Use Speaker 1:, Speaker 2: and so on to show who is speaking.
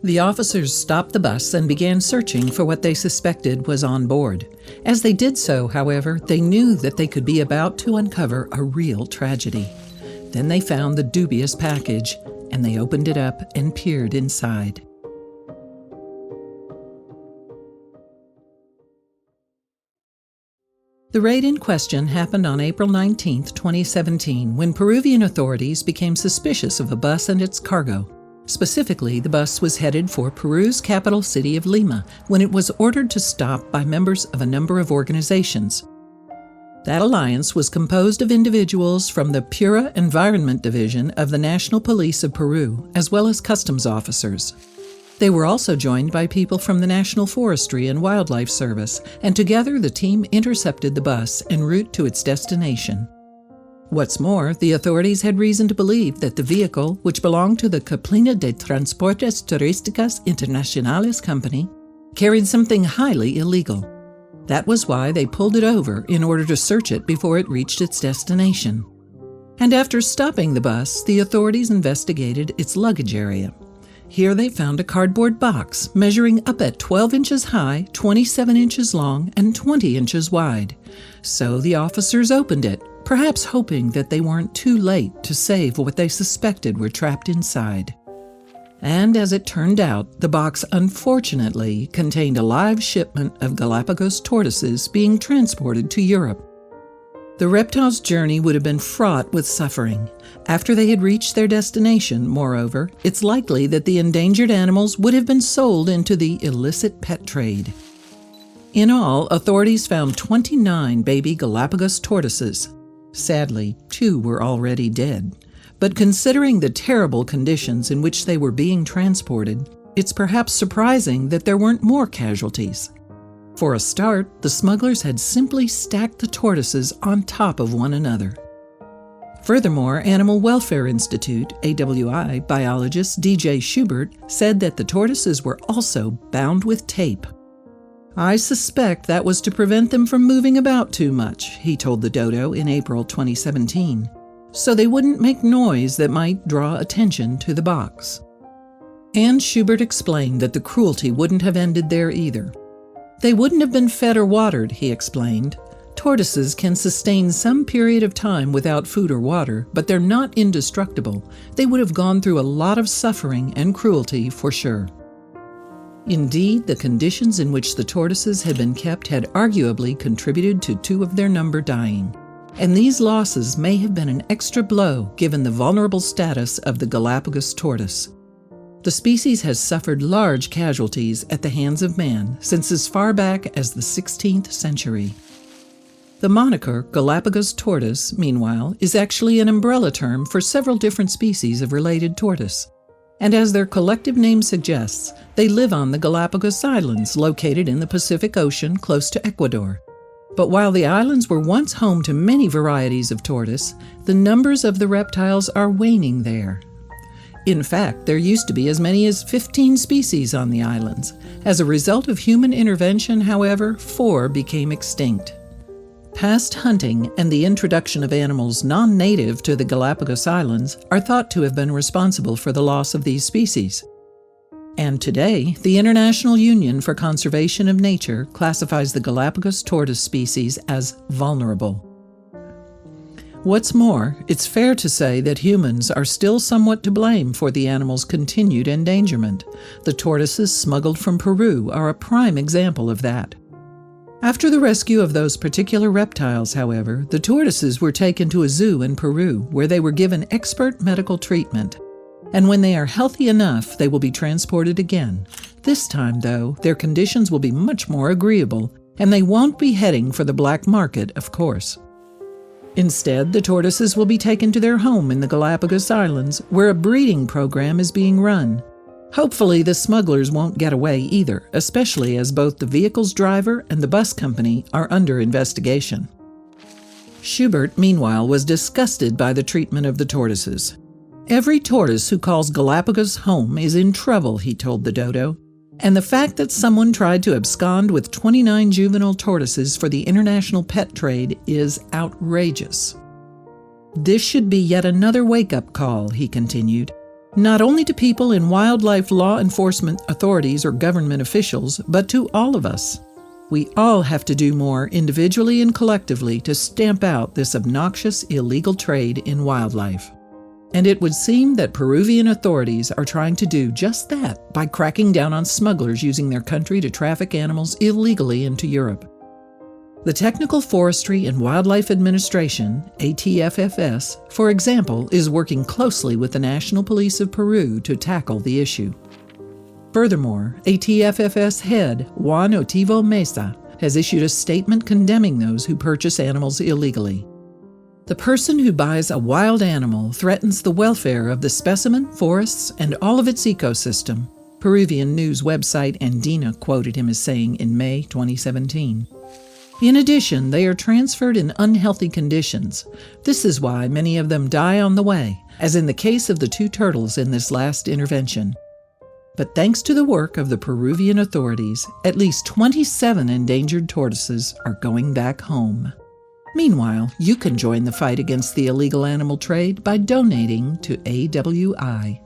Speaker 1: The officers stopped the bus and began searching for what they suspected was on board. As they did so, however, they knew that they could be about to uncover a real tragedy. Then they found the dubious package, and they opened it up and peered inside. The raid in question happened on April 19, 2017, when Peruvian authorities became suspicious of a bus and its cargo. Specifically, the bus was headed for Peru's capital city of Lima when it was ordered to stop by members of a number of organizations. That alliance was composed of individuals from the Pura Environment Division of the National Police of Peru, as well as customs officers. They were also joined by people from the National Forestry and Wildlife Service, and together the team intercepted the bus en route to its destination. What's more, the authorities had reason to believe that the vehicle, which belonged to the Caplina de Transportes Turísticas Internacionales company, carried something highly illegal. That was why they pulled it over in order to search it before it reached its destination. And after stopping the bus, the authorities investigated its luggage area. Here they found a cardboard box measuring up at 12 inches high, 27 inches long, and 20 inches wide. So the officers opened it, perhaps hoping that they weren't too late to save what they suspected were trapped inside. And as it turned out, the box unfortunately contained a live shipment of Galapagos tortoises being transported to Europe. The reptiles' journey would have been fraught with suffering. After they had reached their destination, moreover, it's likely that the endangered animals would have been sold into the illicit pet trade. In all, authorities found 29 baby Galapagos tortoises. Sadly, 2 were already dead. But considering the terrible conditions in which they were being transported, it's perhaps surprising that there weren't more casualties. For a start, the smugglers had simply stacked the tortoises on top of one another. Furthermore, Animal Welfare Institute, AWI, biologist DJ Schubert said that the tortoises were also bound with tape. I suspect that was to prevent them from moving about too much, he told the Dodo in April 2017, so they wouldn't make noise that might draw attention to the box. And Schubert explained that the cruelty wouldn't have ended there either. They wouldn't have been fed or watered, he explained. Tortoises can sustain some period of time without food or water, but they're not indestructible. They would have gone through a lot of suffering and cruelty for sure. Indeed, the conditions in which the tortoises had been kept had arguably contributed to 2 of their number dying. And these losses may have been an extra blow given the vulnerable status of the Galapagos tortoise. The species has suffered large casualties at the hands of man since as far back as the 16th century. The moniker Galapagos tortoise, meanwhile, is actually an umbrella term for several different species of related tortoise. And as their collective name suggests, they live on the Galapagos Islands located in the Pacific Ocean close to Ecuador. But while the islands were once home to many varieties of tortoise, the numbers of the reptiles are waning there. In fact, there used to be as many as 15 species on the islands. As a result of human intervention, however, 4 became extinct. Past hunting and the introduction of animals non-native to the Galapagos Islands are thought to have been responsible for the loss of these species. And today, the International Union for Conservation of Nature classifies the Galapagos tortoise species as vulnerable. What's more, it's fair to say that humans are still somewhat to blame for the animal's continued endangerment. The tortoises smuggled from Peru are a prime example of that. After the rescue of those particular reptiles, however, the tortoises were taken to a zoo in Peru where they were given expert medical treatment. And when they are healthy enough, they will be transported again. This time, though, their conditions will be much more agreeable, and they won't be heading for the black market, of course. Instead, the tortoises will be taken to their home in the Galapagos Islands, where a breeding program is being run. Hopefully, the smugglers won't get away either, especially as both the vehicle's driver and the bus company are under investigation. Schubert, meanwhile, was disgusted by the treatment of the tortoises. Every tortoise who calls Galapagos home is in trouble, he told the Dodo. And the fact that someone tried to abscond with 29 juvenile tortoises for the international pet trade is outrageous. This should be yet another wake-up call, he continued. not only to people in wildlife law enforcement authorities or government officials, but to all of us. We all have to do more individually and collectively to stamp out this obnoxious, illegal trade in wildlife. And it would seem that Peruvian authorities are trying to do just that by cracking down on smugglers using their country to traffic animals illegally into Europe. The Technical Forestry and Wildlife Administration, ATFFS, for example, is working closely with the National Police of Peru to tackle the issue. Furthermore, ATFFS head Juan Otivo Mesa has issued a statement condemning those who purchase animals illegally. The person who buys a wild animal threatens the welfare of the specimen, forests, and all of its ecosystem, Peruvian news website Andina quoted him as saying in May 2017. In addition, they are transferred in unhealthy conditions. This is why many of them die on the way, as in the case of the 2 turtles in this last intervention. But thanks to the work of the Peruvian authorities, at least 27 endangered tortoises are going back home. Meanwhile, you can join the fight against the illegal animal trade by donating to AWI.